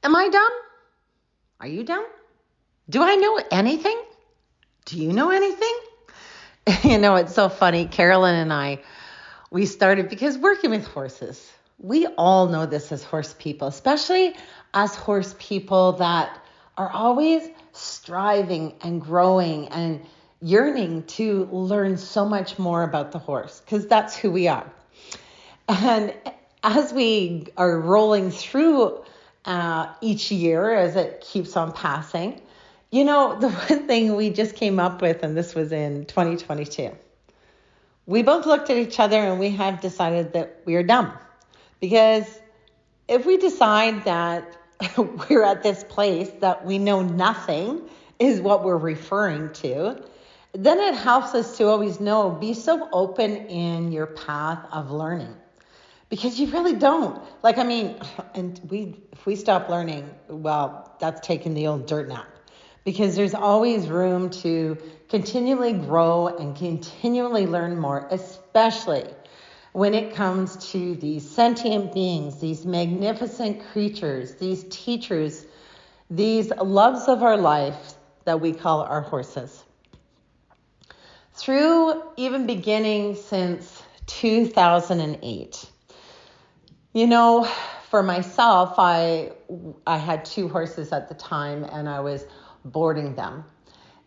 Am I dumb? Are you dumb? Do I know anything? Do you know anything? It's so funny. Carolyn and I, we started because working with horses. We all know this as horse people, especially as horse people that are always striving and growing and yearning to learn so much more about the horse, because that's who we are. And as we are rolling through each year, as it keeps on passing, the one thing we just came up with, and this was in 2022, we both looked at each other and we have decided that we are dumb. Because if we decide that we're at this place that we know nothing is what we're referring to, then it helps us to always be so open in your path of learning. Because you really don't. If we stop learning, well, that's taking the old dirt nap. Because there's always room to continually grow and continually learn more, especially when it comes to these sentient beings, these magnificent creatures, these teachers, these loves of our life that we call our horses. Through even beginning since 2008, for myself, I had 2 horses at the time, and I was boarding them.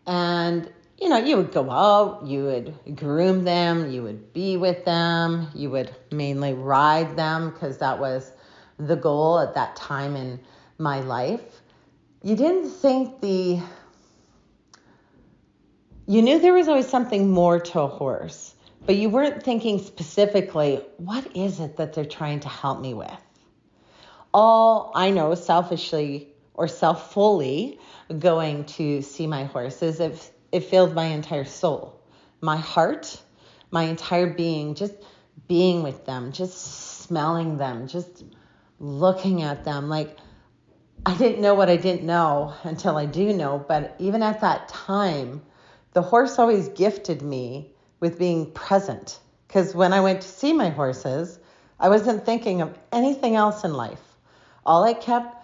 And, you would go out, you would groom them, you would be with them, you would mainly ride them, because that was the goal at that time in my life. You didn't think you knew there was always something more to a horse, but you weren't thinking specifically, what is it that they're trying to help me with? All I know, selfishly or self-fully, going to see my horses, it filled my entire soul, my heart, my entire being, just being with them, just smelling them, just looking at them. Like, I didn't know what I didn't know until I do know, but even at that time, the horse always gifted me with being present. Because when I went to see my horses, I wasn't thinking of anything else in life. All I kept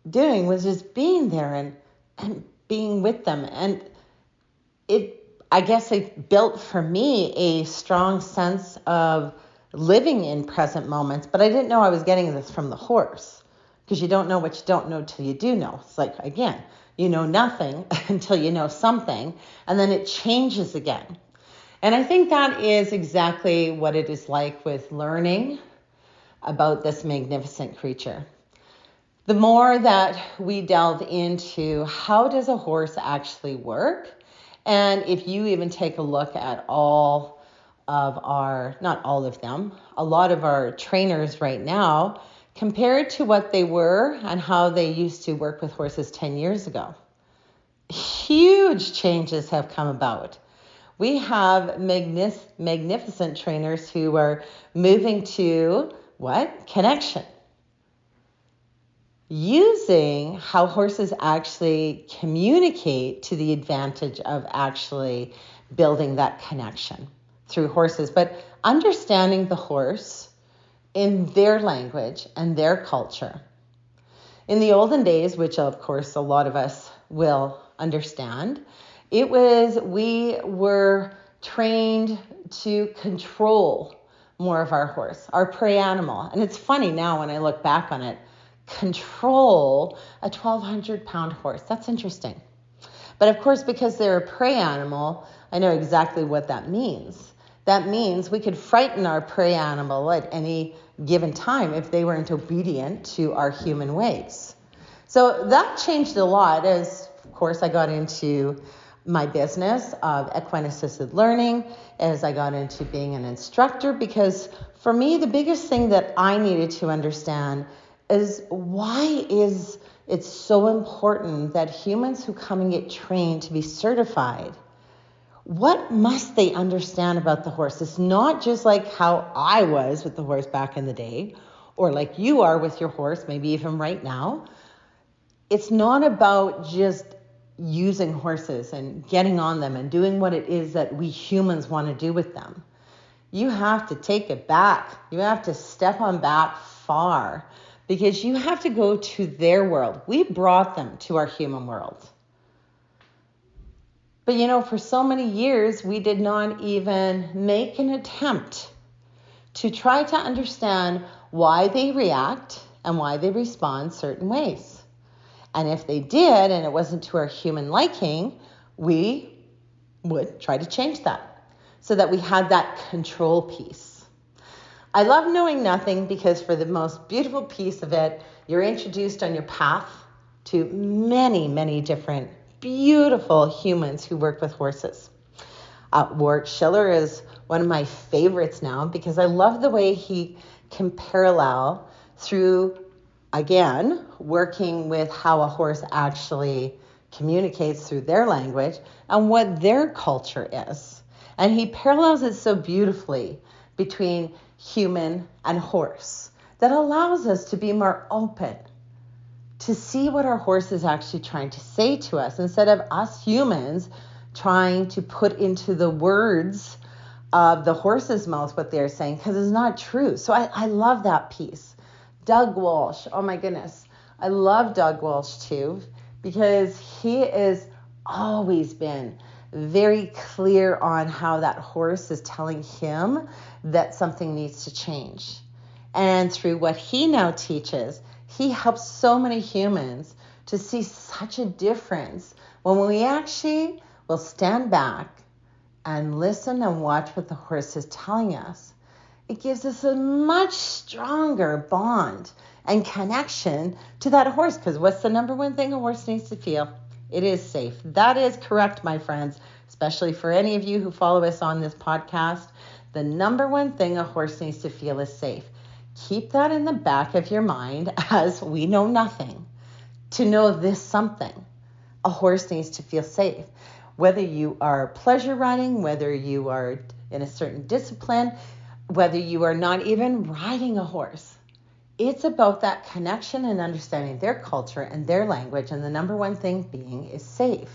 doing was just being there and being with them. And I guess it built for me a strong sense of living in present moments, but I didn't know I was getting this from the horse, because you don't know what you don't know till you do know. It's like, again, you know nothing until you know something, and then it changes again. And I think that is exactly what it is like with learning about this magnificent creature. The more that we delve into how does a horse actually work, and if you even take a look at all of not all of them, a lot of our trainers right now, compared to what they were and how they used to work with horses 10 years ago, huge changes have come about. We have magnificent trainers who are moving to connection. Using how horses actually communicate to the advantage of actually building that connection through horses, but understanding the horse in their language and their culture. In the olden days, which of course a lot of us will understand, we were trained to control more of our horse, our prey animal. And it's funny now when I look back on it, control a 1,200-pound horse. That's interesting. But of course, because they're a prey animal, I know exactly what that means. That means we could frighten our prey animal at any given time if they weren't obedient to our human ways. So that changed a lot as, of course, I got into my business of equine-assisted learning, as I got into being an instructor, because for me, the biggest thing that I needed to understand is why is it so important that humans who come and get trained to be certified, what must they understand about the horse? It's not just like how I was with the horse back in the day, or like you are with your horse, maybe even right now. It's not about just using horses and getting on them and doing what it is that we humans want to do with them. You have to take it back. You have to step on back far, because you have to go to their world. We brought them to our human world. But for so many years, we did not even make an attempt to try to understand why they react and why they respond certain ways. And if they did, and it wasn't to our human liking, we would try to change that so that we had that control piece. I love knowing nothing because for the most beautiful piece of it, you're introduced on your path to many, many different beautiful humans who work with horses. Wart Schiller is one of my favorites now because I love the way he can parallel through, again, working with how a horse actually communicates through their language and what their culture is. And he parallels it so beautifully between human and horse that allows us to be more open to see what our horse is actually trying to say to us instead of us humans trying to put into the words of the horse's mouth what they're saying, because it's not true. So I love that piece. Doug Walsh, oh my goodness. I love Doug Walsh too, because he has always been very clear on how that horse is telling him that something needs to change. And through what he now teaches, he helps so many humans to see such a difference when we actually will stand back and listen and watch what the horse is telling us. It gives us a much stronger bond and connection to that horse, because what's the number one thing a horse needs to feel? It is safe. That is correct, my friends, especially for any of you who follow us on this podcast. The number one thing a horse needs to feel is safe. Keep that in the back of your mind as we know nothing. To know this something, a horse needs to feel safe. Whether you are pleasure riding, whether you are in a certain discipline, whether you are not even riding a horse, it's about that connection and understanding their culture and their language, and the number one thing being is safe.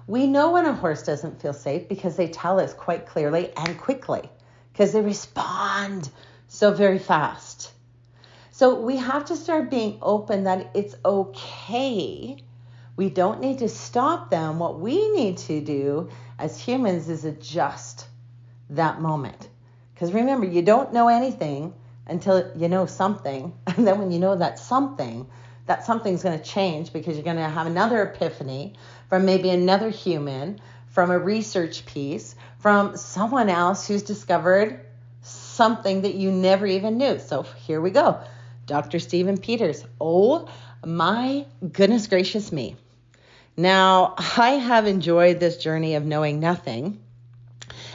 We know when a horse doesn't feel safe because they tell us quite clearly and quickly, because they respond so very fast. So we have to start being open that it's okay. We don't need to stop them. What we need to do as humans is adjust that moment. Because remember, you don't know anything until you know something. And then when you know that something's going to change, because you're going to have another epiphany from maybe another human, from a research piece, from someone else who's discovered something that you never even knew. So here we go. Dr. Steven Peters. Oh my goodness gracious me. Now, I have enjoyed this journey of knowing nothing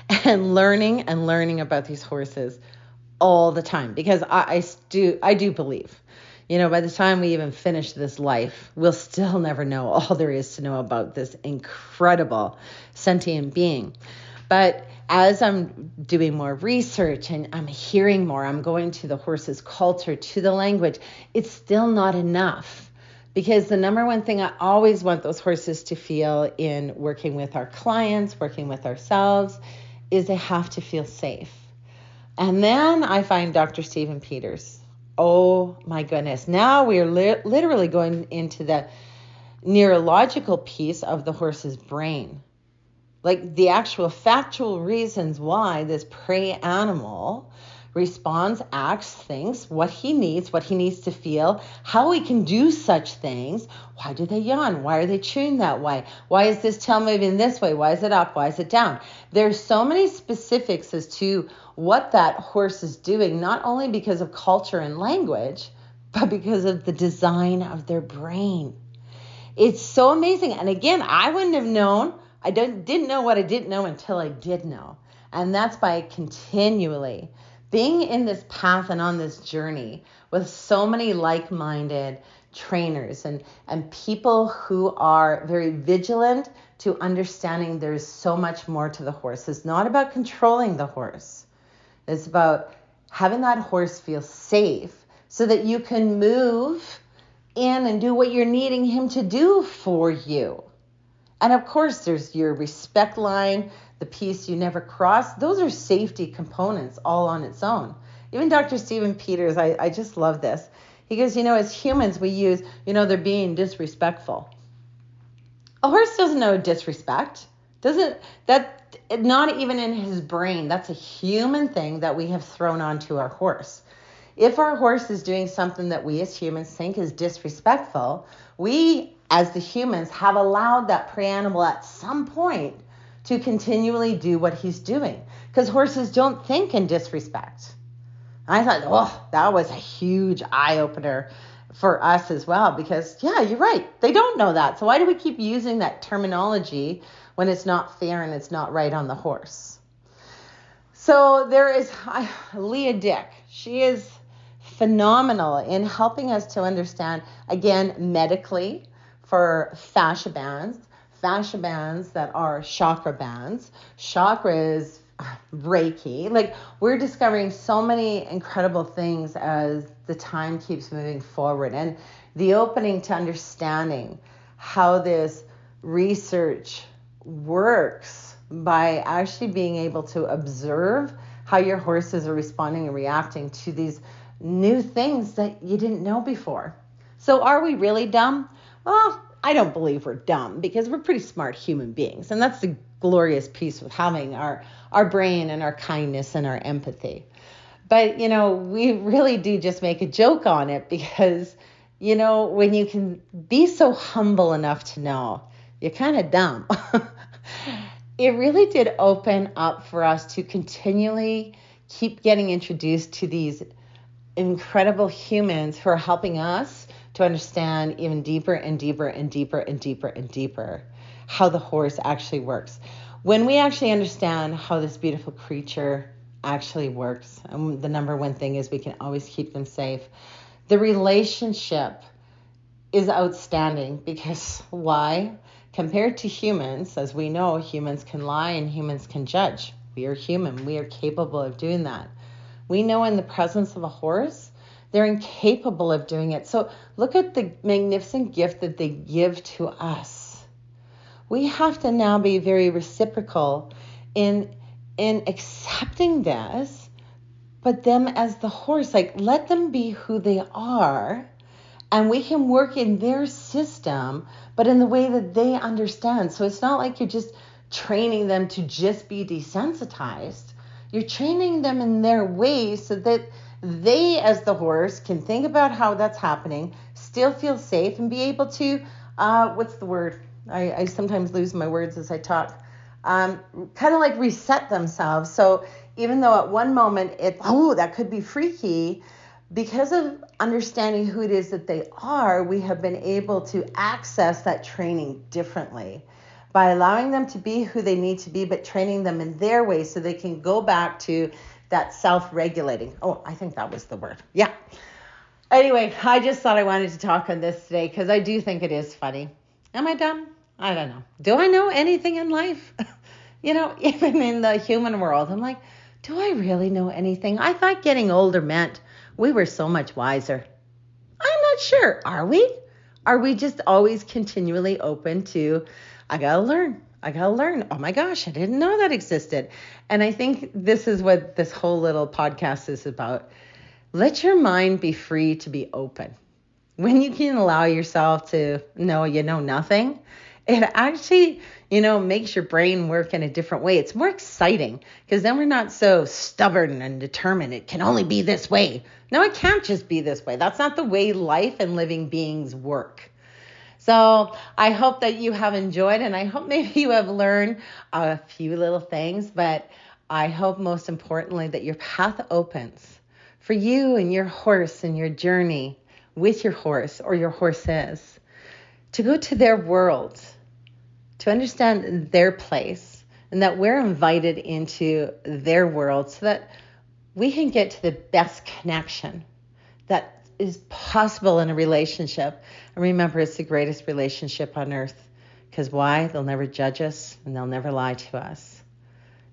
and learning about these horses all the time, because I do believe, by the time we even finish this life, we'll still never know all there is to know about this incredible sentient being. But as I'm doing more research and I'm hearing more, I'm going to the horse's culture, to the language, it's still not enough. Because the number one thing I always want those horses to feel in working with our clients, working with ourselves, is they have to feel safe. And then I find Dr. Steven Peters. Oh my goodness. Now we are literally going into the neurological piece of the horse's brain. Like the actual factual reasons why this prey animal responds, acts, thinks, what he needs to feel, how he can do such things. Why do they yawn? Why are they chewing that way? Why is this tail moving this way? Why is it up? Why is it down? There's so many specifics as to what that horse is doing, not only because of culture and language, but because of the design of their brain. It's so amazing. And again, I wouldn't have known. I didn't know what I didn't know until I did know. And that's by continually being in this path and on this journey with so many like-minded trainers and people who are very vigilant to understanding there's so much more to the horse. It's not about controlling the horse. It's about having that horse feel safe so that you can move in and do what you're needing him to do for you. And of course, there's your respect line, the piece you never cross. Those are safety components all on its own. Even Dr. Steven Peters, I just love this. He goes, as humans, we use, they're being disrespectful. A horse doesn't know disrespect. Not even in his brain. That's a human thing that we have thrown onto our horse. If our horse is doing something that we as humans think is disrespectful, we as the humans have allowed that pre-animal at some point to continually do what he's doing, because horses don't think in disrespect. I thought, that was a huge eye-opener for us as well, because, yeah, you're right. They don't know that. So why do we keep using that terminology when it's not fair and it's not right on the horse? So there is Leah Dick. She is phenomenal in helping us to understand, again, medically, for fascia bands that are chakra bands. Chakra is Reiki. Like, we're discovering so many incredible things as the time keeps moving forward, and the opening to understanding how this research works by actually being able to observe how your horses are responding and reacting to these new things that you didn't know before. So are we really dumb? Well, I don't believe we're dumb, because we're pretty smart human beings. And that's the glorious piece with having our brain and our kindness and our empathy. But, we really do just make a joke on it, because, when you can be so humble enough to know you're kind of dumb, it really did open up for us to continually keep getting introduced to these incredible humans who are helping us to understand even deeper and deeper and deeper and deeper and deeper how the horse actually works. When we actually understand how this beautiful creature actually works, and the number one thing is we can always keep them safe, the relationship is outstanding. Because why? Compared to humans, as we know, humans can lie and humans can judge. We are human. We are capable of doing that. We know in the presence of a horse, they're incapable of doing it. So look at the magnificent gift that they give to us. We have to now be very reciprocal in accepting this, but them as the horse, let them be who they are, and we can work in their system, but in the way that they understand. So it's not like you're just training them to just be desensitized. You're training them in their ways so that they, as the horse, can think about how that's happening, still feel safe, and be able to, what's the word? I sometimes lose my words as I talk. Kind of like reset themselves. So even though at one moment that could be freaky, because of understanding who it is that they are, we have been able to access that training differently by allowing them to be who they need to be, but training them in their way so they can go back to that self-regulating. Oh, I think that was the word. Yeah. Anyway, I just thought I wanted to talk on this today because I do think it is funny. Am I dumb? I don't know. Do I know anything in life? Even in the human world, I'm like, do I really know anything? I thought getting older meant we were so much wiser. I'm not sure. Are we? Are we just always continually open to, I gotta learn. Oh my gosh, I didn't know that existed. And I think this is what this whole little podcast is about. Let your mind be free to be open. When you can allow yourself to know you know nothing, it actually, makes your brain work in a different way. It's more exciting, because then we're not so stubborn and determined. It can only be this way. No, it can't just be this way. That's not the way life and living beings work. So I hope that you have enjoyed, and I hope maybe you have learned a few little things, but I hope most importantly that your path opens for you and your horse and your journey with your horse or your horses to go to their world, to understand their place, and that we're invited into their world so that we can get to the best connection that is possible in a relationship. And remember, it's the greatest relationship on earth. Because why? They'll never judge us and they'll never lie to us.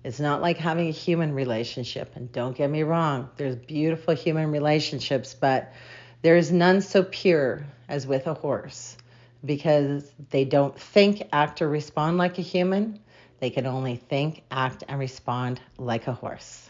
It's not like having a human relationship. And don't get me wrong, there's beautiful human relationships, but there is none so pure as with a horse, because they don't think, act, or respond like a human. They can only think, act, and respond like a horse.